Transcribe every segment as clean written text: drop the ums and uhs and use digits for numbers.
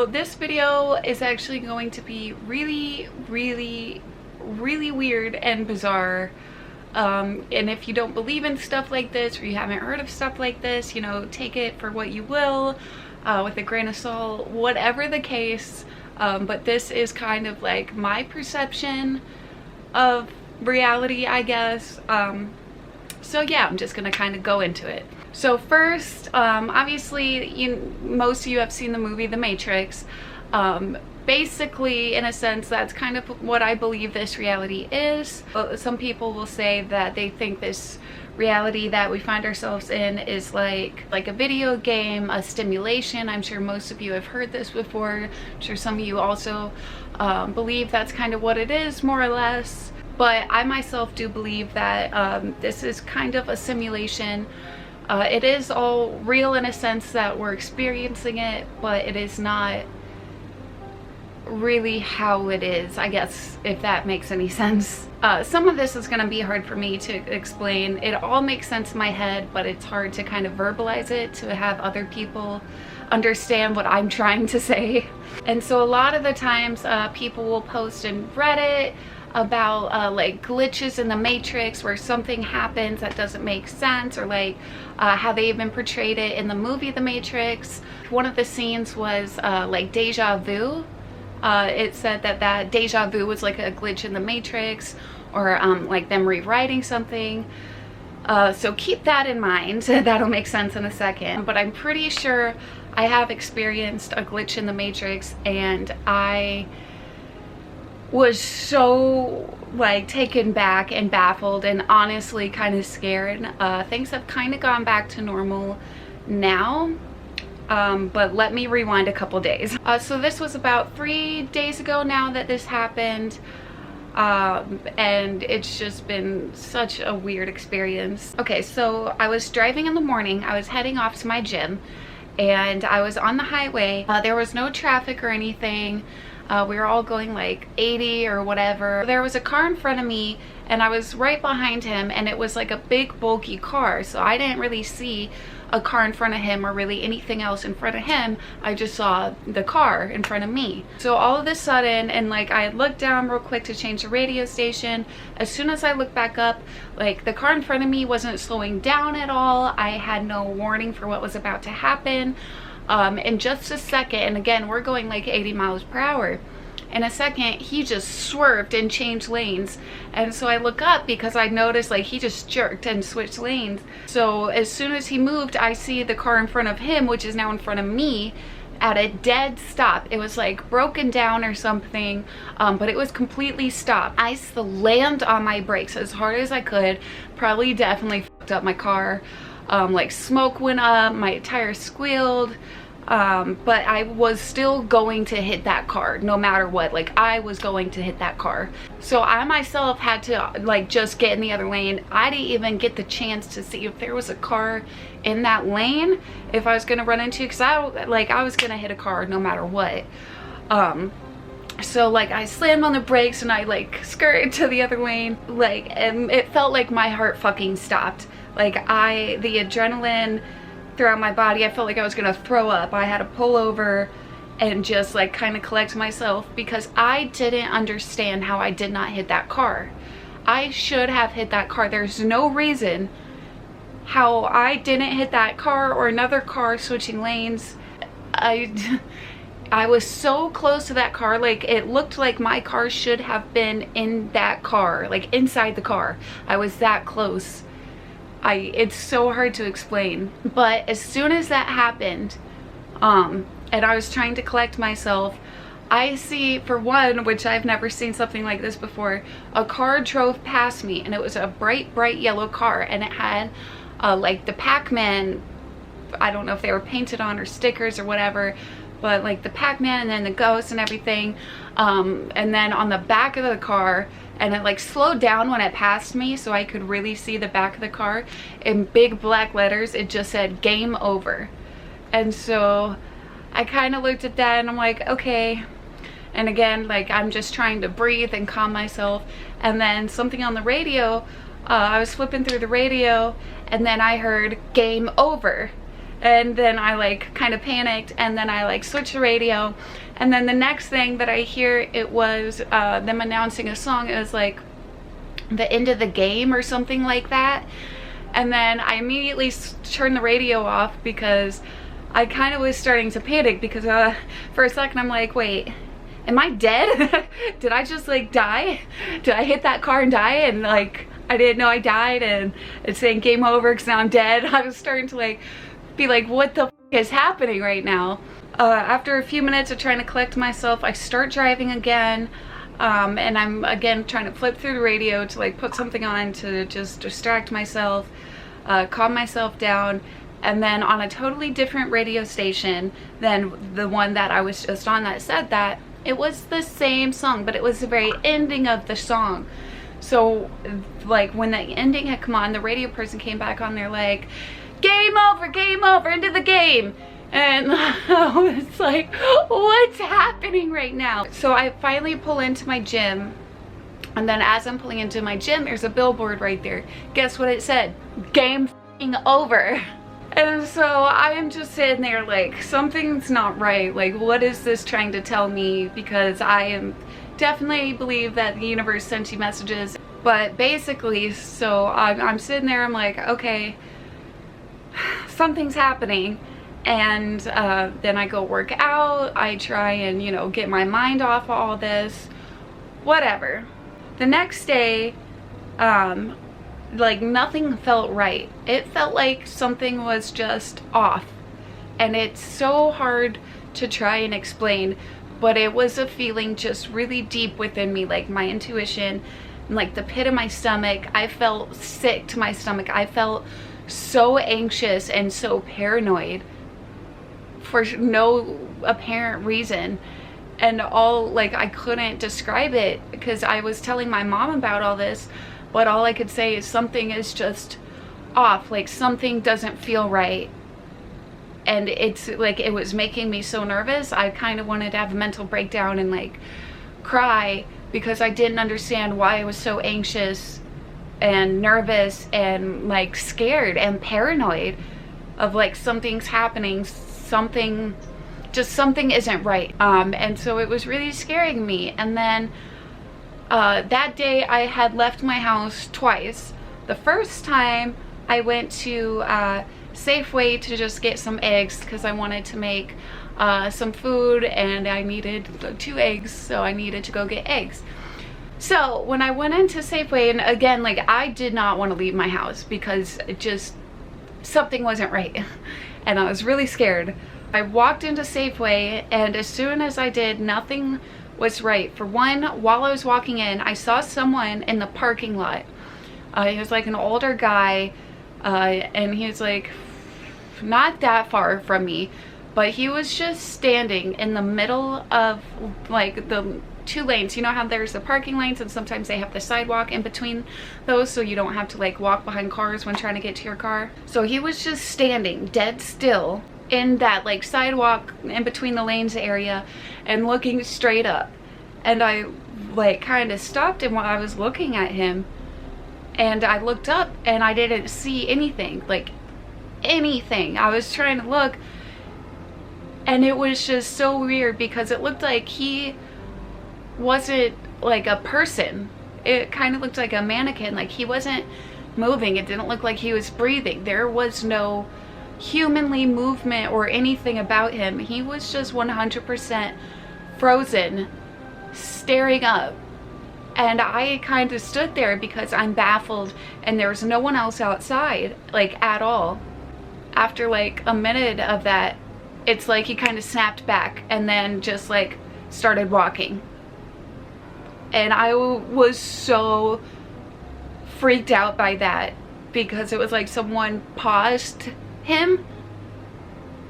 So this video is actually going to be really weird and bizarre. And if you don't believe in stuff like this, or you haven't heard of stuff like this, you know, take it for what you will, with a grain of salt, whatever the case. But this is kind of like my perception of reality, I guess. So yeah, I'm just gonna kind of go into it. So first, obviously, most of you have seen the movie The Matrix. Basically, in a sense, that's kind of what I believe this reality is. Some people will say that they think this reality that we find ourselves in is like a video game, a stimulation. I'm sure most of you have heard this before. I'm sure some of you also believe that's kind of what it is, more or less. But I myself do believe that this is kind of a simulation. It is all real in a sense that we're experiencing it, but it is not really how it is, I guess, if that makes any sense. Some of this is going to be hard for me to explain. It all makes sense in my head, but it's hard to kind of verbalize it, to have other people understand what I'm trying to say. And so a lot of the times people will post in Reddit about like glitches in the Matrix, where something happens that doesn't make sense, or like how they even portrayed it in the movie The Matrix. One of the scenes was like deja vu. It said that deja vu was like a glitch in the Matrix, or like them rewriting something. So keep that in mind. That'll make sense in a second. But I'm pretty sure I have experienced a glitch in the Matrix, and I was so like taken back and baffled and honestly kind of scared. Things have kind of gone back to normal now. But let me rewind a couple days. So this was about 3 days ago now that this happened. And it's just been such a weird experience. Okay, so I was driving in the morning. I was heading off to my gym, and I was on the highway. There was no traffic or anything. We were all going like 80 or whatever. There was a car in front of me, and I was right behind him, and it was like a big bulky car, so I didn't really see a car in front of him or really anything else in front of him. I just saw the car in front of me. So all of a sudden, and like I had looked down real quick to change the radio station, as soon as I looked back up, like the car in front of me wasn't slowing down at all. I had no warning for what was about to happen. In just a second, and again, we're going like 80 miles per hour. In a second, he just swerved and changed lanes. And so I look up because I noticed like he just jerked and switched lanes. So as soon as he moved, I see the car in front of him, which is now in front of me, at a dead stop. It was like broken down or something, but it was completely stopped. I slammed on my brakes as hard as I could. Probably definitely fucked up my car. Like smoke went up, my tires squealed. But I was still going to hit that car no matter what. Like I was going to hit that car. So I myself had to like just get in the other lane. I didn't even get the chance to see if there was a car in that lane, if I was gonna run into, because I was gonna hit a car no matter what. So like I slammed on the brakes and I like skirted to the other lane, like, and it felt like my heart fucking stopped. Like the adrenaline throughout my body, I felt like I was gonna throw up. I had to pull over and just like kind of collect myself, because I didn't understand how I did not hit that car. I should have hit that car. There's no reason how I didn't hit that car or another car switching lanes. I was so close to that car. Like it looked like my car should have been in that car, like inside the car. I was that close. It's so hard to explain. But as soon as that happened, and I was trying to collect myself, I see, for one, which I've never seen something like this before, a car drove past me, and it was a bright yellow car, and it had like the Pac-Man, I don't know if they were painted on or stickers or whatever, but like the Pac-Man and then the ghost and everything. And then on the back of the car, and it like slowed down when it passed me so I could really see the back of the car, in big black letters it just said "Game Over." And so I kind of looked at that and I'm like, okay. And again, like I'm just trying to breathe and calm myself, and then something on the radio, I was flipping through the radio, and then I heard "Game Over." And then I like kind of panicked, and then I like switched the radio, and then the next thing that I hear, it was them announcing a song. It was like the end of the game or something like that. And then I immediately turned the radio off because I kind of was starting to panic, because for a second I'm like, wait, am I dead? Did I just like die? Did I hit that car and die? And like, I didn't know I died, and it's saying game over because now I'm dead. I was starting to like be like, what the f is happening right now? After a few minutes of trying to collect myself, I start driving again. And I'm again trying to flip through the radio to like put something on to just distract myself, calm myself down. And then on a totally different radio station than the one that I was just on that said that, it was the same song, but it was the very ending of the song. So like when the ending had come on, the radio person came back on, they're like, game over, into the game. And I was like, what's happening right now? So I finally pull into my gym, and then as I'm pulling into my gym, there's a billboard right there. Guess what it said? Game over. And so I am just sitting there like, something's not right. Like, what is this trying to tell me? Because I am definitely believe that the universe sends you messages. But basically, so I'm sitting there, I'm like, okay, something's happening. And then I go work out. I try and, you know, get my mind off all this, whatever. The next day, like nothing felt right. It felt like something was just off, and it's so hard to try and explain, but it was a feeling just really deep within me, like my intuition, like the pit of my stomach. I felt sick to my stomach. I felt so anxious and so paranoid for no apparent reason, and all like I couldn't describe it because I was telling my mom about all this, but all I could say is something is just off, like something doesn't feel right. And it's like, it was making me so nervous. I kind of wanted to have a mental breakdown and like cry, because I didn't understand why I was so anxious and nervous and like scared and paranoid of like something's happening, something isn't right. And so it was really scaring me. And then that day I had left my house twice. The first time I went to Safeway to just get some eggs because I wanted to make some food, and I needed 2 eggs, so I needed to go get eggs. So when I went into Safeway, and again, like I did not want to leave my house because it just, something wasn't right and I was really scared. I walked into Safeway, and as soon as I did, nothing was right. For one, while I was walking in, I saw someone in the parking lot. He was like an older guy, and he was like not that far from me, but he was just standing in the middle of like the 2 lanes. You know how there's the parking lanes and sometimes they have the sidewalk in between those, so you don't have to like walk behind cars when trying to get to your car. So he was just standing dead still in that like sidewalk in between the lanes area and looking straight up. And I like kind of stopped him while I was looking at him, and I looked up and I didn't see anything, like anything. I was trying to look, and it was just so weird because it looked like he wasn't like a person. It kind of looked like a mannequin, like he wasn't moving. It didn't look like he was breathing. There was no humanly movement or anything about him. He was just 100% frozen, staring up. And I kind of stood there because I'm baffled, and there was no one else outside, like at all. After like a minute of that, it's like he kind of snapped back and then just like started walking. And I was so freaked out by that because it was like someone paused him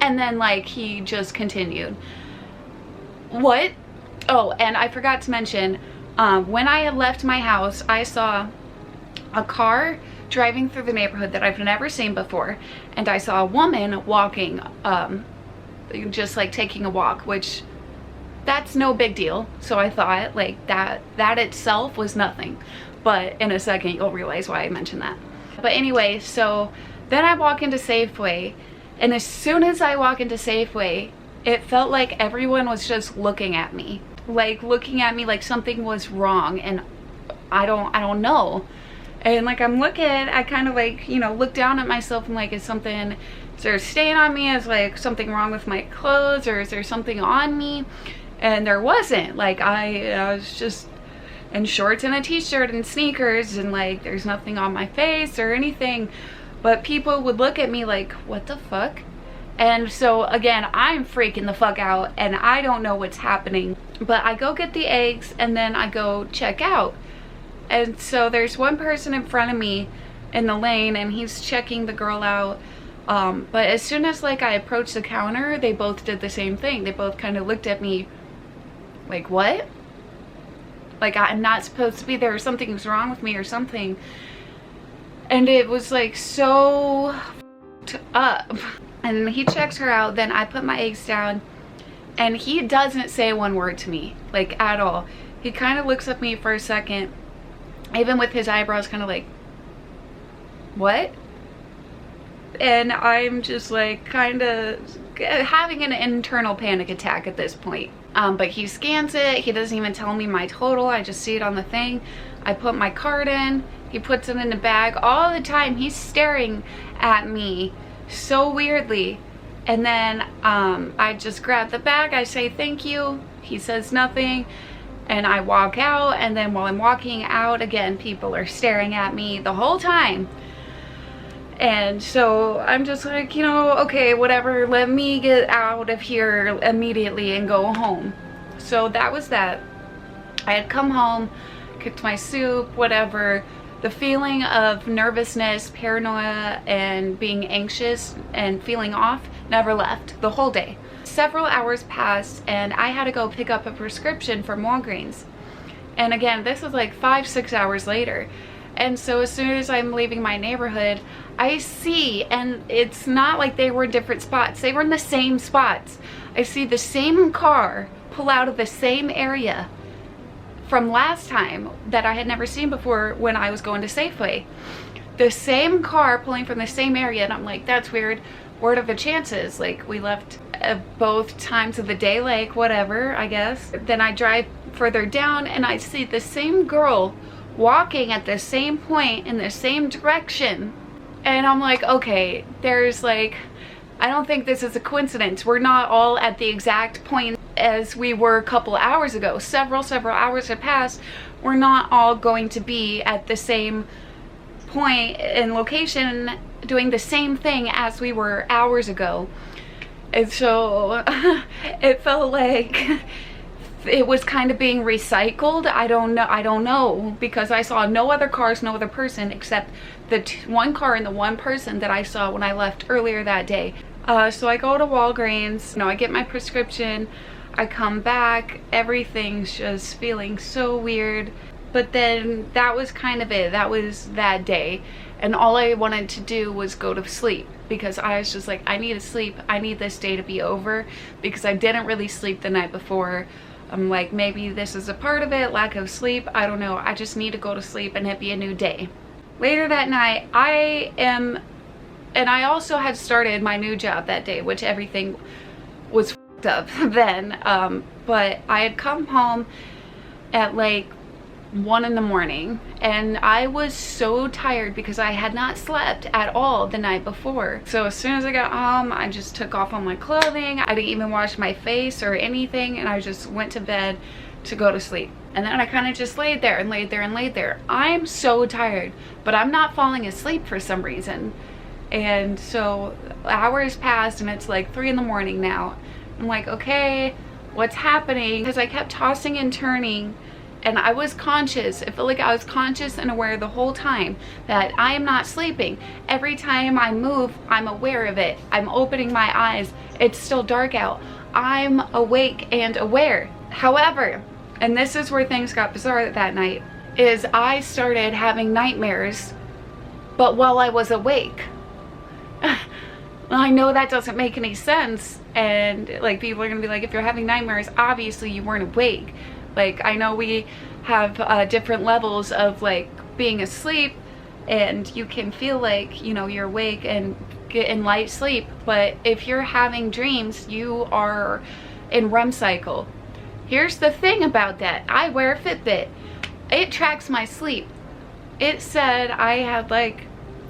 and then like he just continued. What? Oh, and I forgot to mention, when I had left my house, I saw a car driving through the neighborhood that I've never seen before, and I saw a woman walking, just like taking a walk, which that's no big deal. So I thought like that itself was nothing, but in a second you'll realize why I mentioned that. But anyway, so then I walk into Safeway, And as soon as I walk into Safeway, it felt like everyone was just looking at me. Like looking at me like something was wrong, and I don't know. And like I'm looking, I kind of like, you know, look down at myself and like, is there a stain on me? Is like something wrong with my clothes, or is there something on me? And there wasn't. Like I was just in shorts and a t-shirt and sneakers, and like there's nothing on my face or anything. But people would look at me like, what the fuck? And so again, I'm freaking the fuck out and I don't know what's happening. But I go get the eggs and then I go check out. And so there's one person in front of me in the lane and he's checking the girl out. But as soon as like I approached the counter, they both did the same thing. They both kind of looked at me like, what? Like I'm not supposed to be there, or something's wrong with me or something. And it was like so f***ed up. And he checks her out, then I put my eggs down and he doesn't say one word to me, like at all. He kind of looks at me for a second, even with his eyebrows kind of like, what? And I'm just like kind of having an internal panic attack at this point. But he scans it, he doesn't even tell me my total, I just see it on the thing. I put my card in, he puts it in the bag. All the time he's staring at me so weirdly. And then I just grab the bag, I say thank you, he says nothing, and I walk out. And then while I'm walking out, again, people are staring at me the whole time. And so I'm just like, you know, okay, whatever, let me get out of here immediately and go home. So that was that. I had come home, cooked my soup, whatever. The feeling of nervousness, paranoia, and being anxious and feeling off never left the whole day. Several hours passed and I had to go pick up a prescription from Walgreens. And again, this was like 5-6 hours later. And so as soon as I'm leaving my neighborhood, I see, and it's not like they were in different spots, they were in the same spots. I see the same car pull out of the same area from last time that I had never seen before when I was going to Safeway. The same car pulling from the same area, and I'm like, that's weird. What are the chances? Like, we left both times of the day, like whatever, I guess. Then I drive further down and I see the same girl walking at the same point in the same direction. And I'm like, okay, there's like, I don't think this is a coincidence. We're not all at the exact point as we were a couple hours ago. Several hours have passed. We're not all going to be at the same point in location doing the same thing as we were hours ago. And so it felt like it was kind of being recycled. I don't know, because I saw no other cars, no other person except the one car and the one person that I saw when I left earlier that day. So I go to Walgreens, you know, I get my prescription, I come back, everything's just feeling so weird. But then that was kind of it. That was that day. And all I wanted to do was go to sleep, because I was just like, I need to sleep. I need this day to be over, because I didn't really sleep the night before. I'm like, maybe this is a part of it, lack of sleep. I don't know. I just need to go to sleep and it be a new day. Later that night, and I also had started my new job that day, which everything was f***ed up then. But I had come home at like 1 in the morning and I was so tired because I had not slept at all the night before. So as soon as I got home, I just took off all my clothing. I didn't even wash my face or anything, and I just went to bed to go to sleep. And then I kind of just laid there and laid there and laid there. I'm so tired, but I'm not falling asleep for some reason. And so hours passed and it's like 3 in the morning now. I'm like, okay, what's happening? Because I kept tossing and turning. And I was conscious. It felt like I was conscious and aware the whole time that I am not sleeping. Every time I move, I'm aware of it. I'm opening my eyes. It's still dark out. I'm awake and aware. However, and this is where things got bizarre that night, is I started having nightmares, but while I was awake. I know that doesn't make any sense. And like, people are gonna be like, if you're having nightmares, obviously you weren't awake. Like, I know we have different levels of like being asleep, and you can feel like, you know, you're awake and getting light sleep, but if you're having dreams, you are in REM cycle. Here's the thing about that. I wear a Fitbit. It tracks my sleep. It said I had like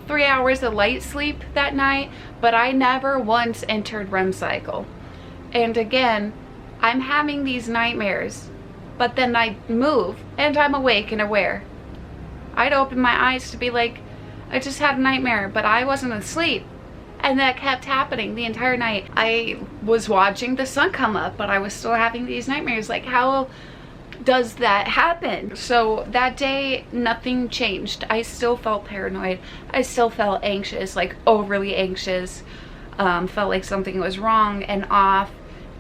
3 hours of light sleep that night, but I never once entered REM cycle. And again, I'm having these nightmares, but then I move and I'm awake and aware. I'd open my eyes to be like, I just had a nightmare, but I wasn't asleep. And that kept happening the entire night. I was watching the sun come up, but I was still having these nightmares. Like, how does that happen? So that day, nothing changed. I still felt paranoid. I still felt anxious, like overly anxious. Felt like something was wrong and off,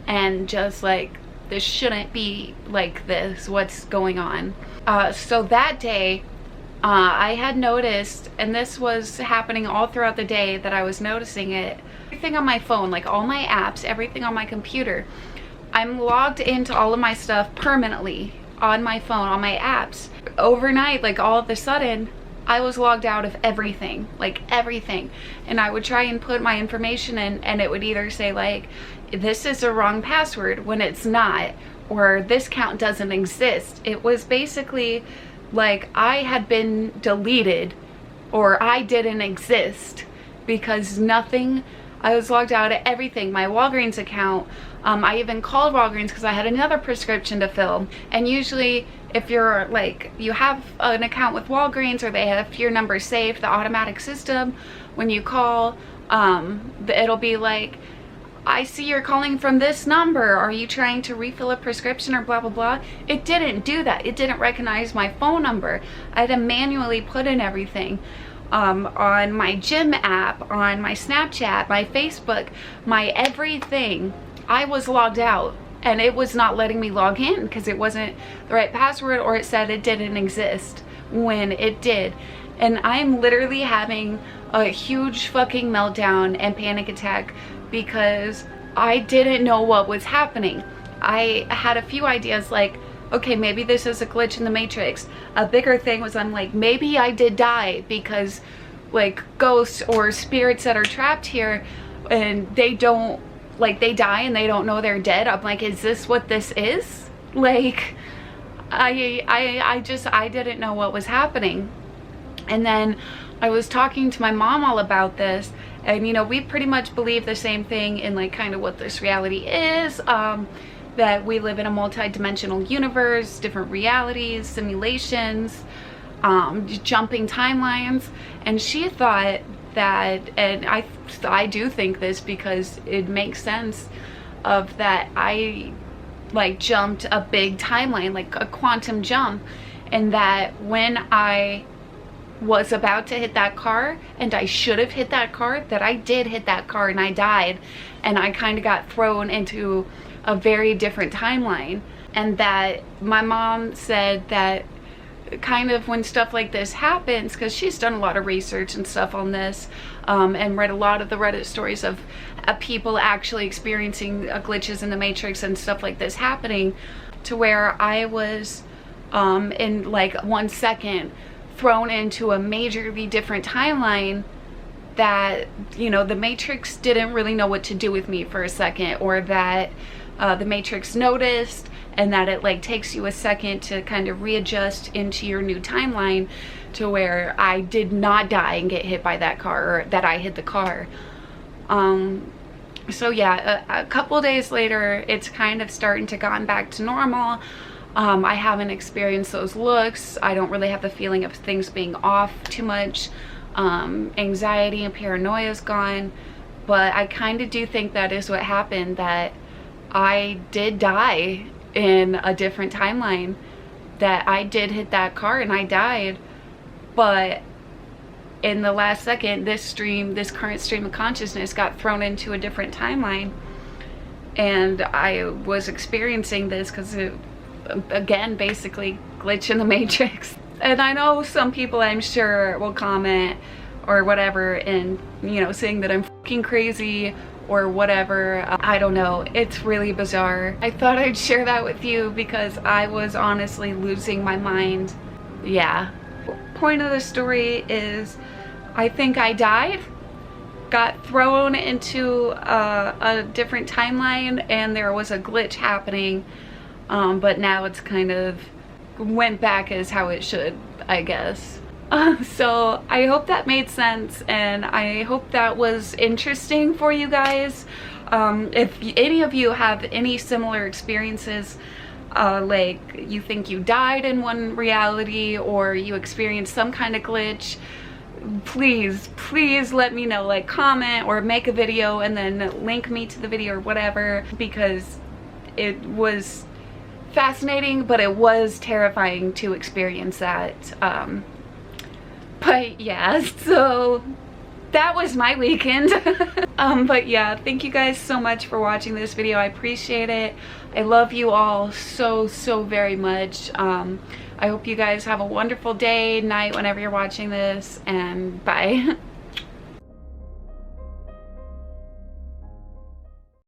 and just like, this shouldn't be like this. What's going on? So that day, I had noticed, and this was happening all throughout the day that I was noticing it, everything on my phone, like all my apps, everything on my computer, I'm logged into all of my stuff permanently on my phone, on my apps. Overnight, like all of a sudden, I was logged out of everything, like everything. And I would try and put my information in, and it would either say like, this is a wrong password, when it's not, or this account doesn't exist. It was basically like I had been deleted, or I didn't exist, because nothing, I was logged out of everything. My Walgreens account, I even called Walgreens because I had another prescription to fill. And usually if you're like, you have an account with Walgreens, or they have your number saved, the automatic system, when you call, it'll be like, I see you're calling from this number. Are you trying to refill a prescription or blah, blah, blah? It didn't do that. It didn't recognize my phone number. I had to manually put in everything. On my gym app, on my Snapchat, my Facebook, my everything, I was logged out, and it was not letting me log in because it wasn't the right password, or it said it didn't exist when it did. And I'm literally having a huge fucking meltdown and panic attack because I didn't know what was happening. I had a few ideas like, okay, maybe this is a glitch in the Matrix. A bigger thing was, I'm like, maybe I did die because like ghosts or spirits that are trapped here, and they don't, like, they die and they don't know they're dead. I'm like, is this what this is? Like, I didn't know what was happening. And then I was talking to my mom all about this, and you know, we pretty much believe the same thing in like kind of what this reality is, that we live in a multi-dimensional universe, different realities, simulations, jumping timelines. And she thought that, and I do think this because it makes sense, of that I like jumped a big timeline, like a quantum jump, and that when I was about to hit that car, and I should have hit that car, that I did hit that car and I died, and I kind of got thrown into a very different timeline. And that my mom said that kind of when stuff like this happens, because she's done a lot of research and stuff on this, and read a lot of the Reddit stories of people actually experiencing glitches in the Matrix and stuff like this happening, to where I was in like 1 second thrown into a majorly different timeline, that, you know, the Matrix didn't really know what to do with me for a second, or that the Matrix noticed, and that it like takes you a second to kind of readjust into your new timeline, to where I did not die and get hit by that car, or that I hit the car. So yeah, a couple days later, it's kind of starting to gone back to normal. I haven't experienced those looks. I don't really have the feeling of things being off too much. Anxiety and paranoia is gone. But I kind of do think that is what happened, that I did die in a different timeline, that I did hit that car and I died. But in the last second, this current stream of consciousness got thrown into a different timeline. And I was experiencing this because it, again, basically glitch in the Matrix. And I know some people, I'm sure, will comment or whatever, and you know, saying that I'm fucking crazy or whatever. I don't know, it's really bizarre. I thought I'd share that with you because I was honestly losing my mind. Yeah, point of the story is, I think I died, got thrown into a different timeline and there was a glitch happening, but now it's kind of went back as how it should, I guess. So I hope that made sense, and I hope that was interesting for you guys. If any of you have any similar experiences, like you think you died in one reality or you experienced some kind of glitch, please let me know. Like, comment or make a video and then link me to the video or whatever, because it was fascinating, but it was terrifying to experience that. But yeah, so that was my weekend. But yeah, thank you guys so much for watching this video. I appreciate it. I love you all so very much. I hope you guys have a wonderful day, night, whenever you're watching this, and bye.